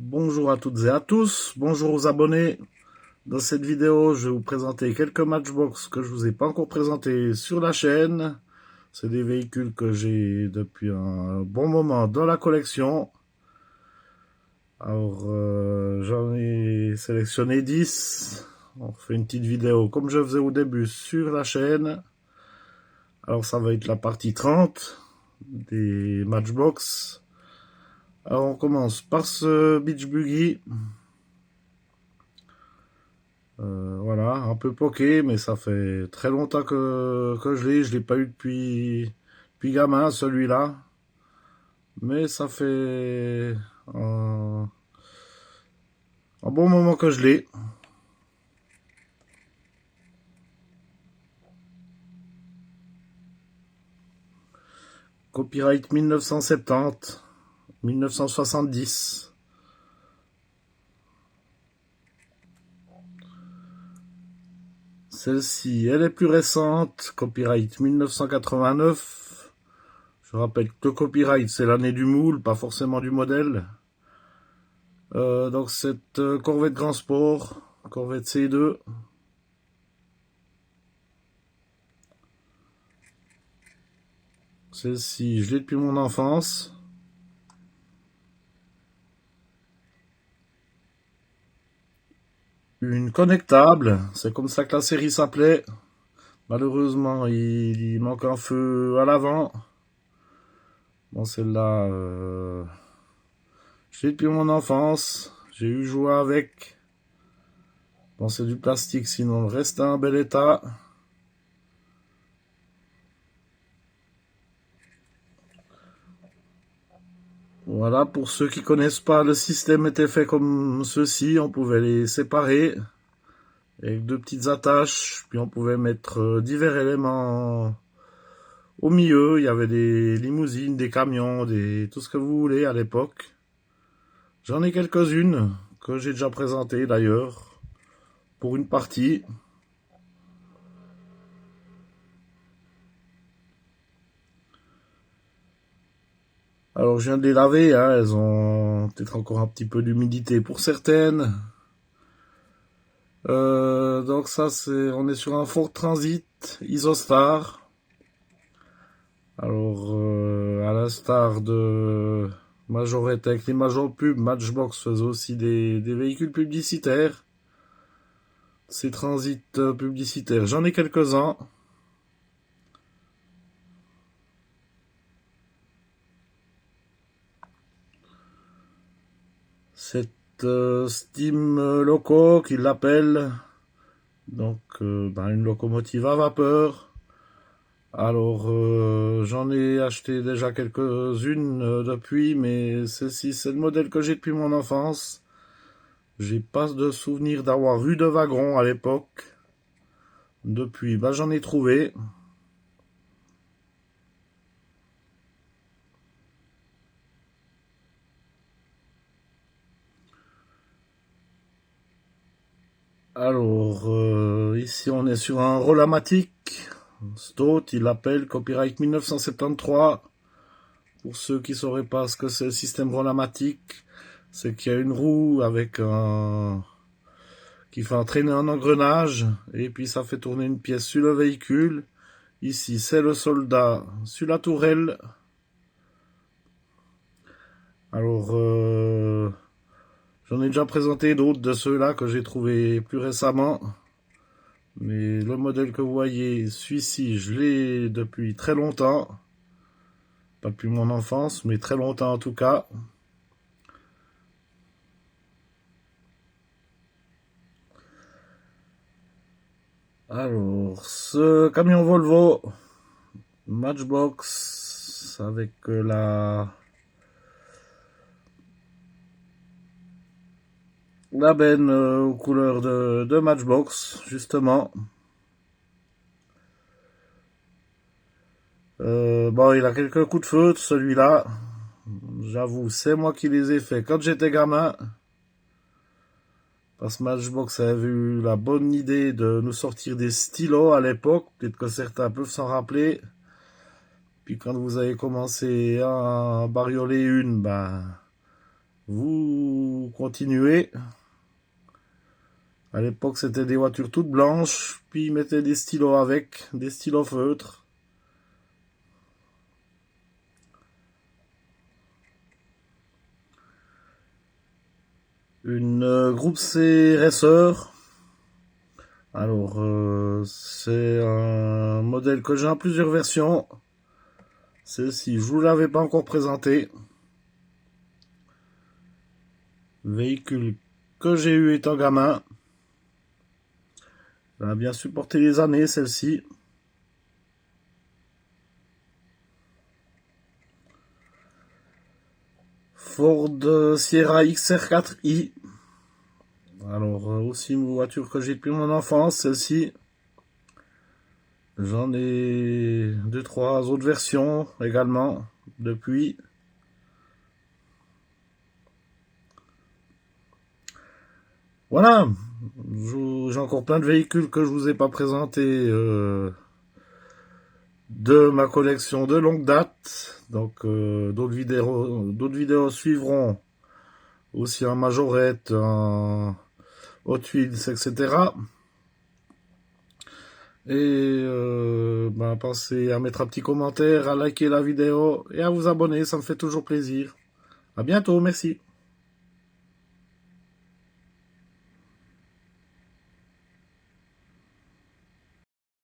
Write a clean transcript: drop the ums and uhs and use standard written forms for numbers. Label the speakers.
Speaker 1: Bonjour à toutes et à tous, bonjour aux abonnés. Dans cette vidéo, je vais vous présenter quelques Matchbox que je vous ai pas encore présentés sur la chaîne. C'est des véhicules que j'ai depuis un bon moment dans la collection. Alors, j'en ai sélectionné 10. On fait une petite vidéo comme je faisais au début sur la chaîne. Alors, ça va être la partie 30 des Matchbox. Alors, on commence par ce Beach Buggy. Voilà, un peu poké, mais ça fait très longtemps que je l'ai pas eu depuis gamin, celui-là. Mais ça fait un bon moment que je l'ai. Copyright 1970, 1970. Celle-ci, elle est plus récente, copyright 1989. Je rappelle que le copyright, c'est l'année du moule, pas forcément du modèle. Donc cette Corvette Grand Sport, Corvette C2. Celle-ci, je l'ai depuis mon enfance. Une connectable, c'est comme ça que la série s'appelait. Malheureusement, il manque un feu à l'avant. Bon, celle-là, je l'ai depuis mon enfance. J'ai eu joué avec. Bon, c'est du plastique, sinon le reste est en bel état. Voilà, pour ceux qui connaissent pas, le système était fait comme ceci. On pouvait les séparer avec deux petites attaches. Puis on pouvait mettre divers éléments au milieu. Il y avait des limousines, des camions, tout ce que vous voulez à l'époque. J'en ai quelques-unes que j'ai déjà présentées d'ailleurs pour une partie. Alors je viens de les laver, hein, elles ont peut-être encore un petit peu d'humidité pour certaines. Donc ça on est sur un Ford Transit Isostar. Alors à l'instar de Majorette avec les Major Pub, Matchbox faisait aussi des véhicules publicitaires. Ces transits publicitaires, j'en ai quelques-uns. Cette Steam Loco qu'ils l'appellent, donc une locomotive à vapeur. Alors j'en ai acheté déjà quelques-unes depuis, mais celle-ci c'est le modèle que j'ai depuis mon enfance. J'ai pas de souvenir d'avoir eu de wagon à l'époque. Depuis, j'en ai trouvé. Alors ici on est sur un Rollamatic. Stout, il l'appelle copyright 1973. Pour ceux qui ne sauraient pas ce que c'est le système Rollamatic, c'est qu'il y a une roue avec qui fait entraîner un engrenage et puis ça fait tourner une pièce sur le véhicule. Ici, c'est le soldat sur la tourelle. Alors, j'en ai déjà présenté d'autres de ceux-là que j'ai trouvé plus récemment. Mais le modèle que vous voyez, celui-ci, je l'ai depuis très longtemps. Pas depuis mon enfance, mais très longtemps en tout cas. Alors, ce camion Volvo Matchbox avec la benne aux couleurs de Matchbox, justement. Bon, il a quelques coups de feu, celui-là. J'avoue, c'est moi qui les ai faits quand j'étais gamin. Parce que Matchbox avait eu la bonne idée de nous sortir des stylos à l'époque. Peut-être que certains peuvent s'en rappeler. Puis quand vous avez commencé à barioler une, vous continuez. À l'époque, c'était des voitures toutes blanches, puis ils mettaient des stylos avec, des stylos feutres. Une groupe C Racer. Alors, c'est un modèle que j'ai en plusieurs versions. Celle-ci, je vous l'avais pas encore présenté. Véhicule que j'ai eu étant gamin. Elle a bien supporté les années, celle-ci. Ford Sierra XR4i. Alors, aussi une voiture que j'ai depuis mon enfance, celle-ci. J'en ai 2-3 autres versions également depuis. Voilà, j'ai encore plein de véhicules que je vous ai pas présentés de ma collection de longue date. Donc d'autres vidéos suivront aussi en majorette, en Hot Wheels, etc. Et pensez à mettre un petit commentaire, à liker la vidéo et à vous abonner, ça me fait toujours plaisir. À bientôt, merci.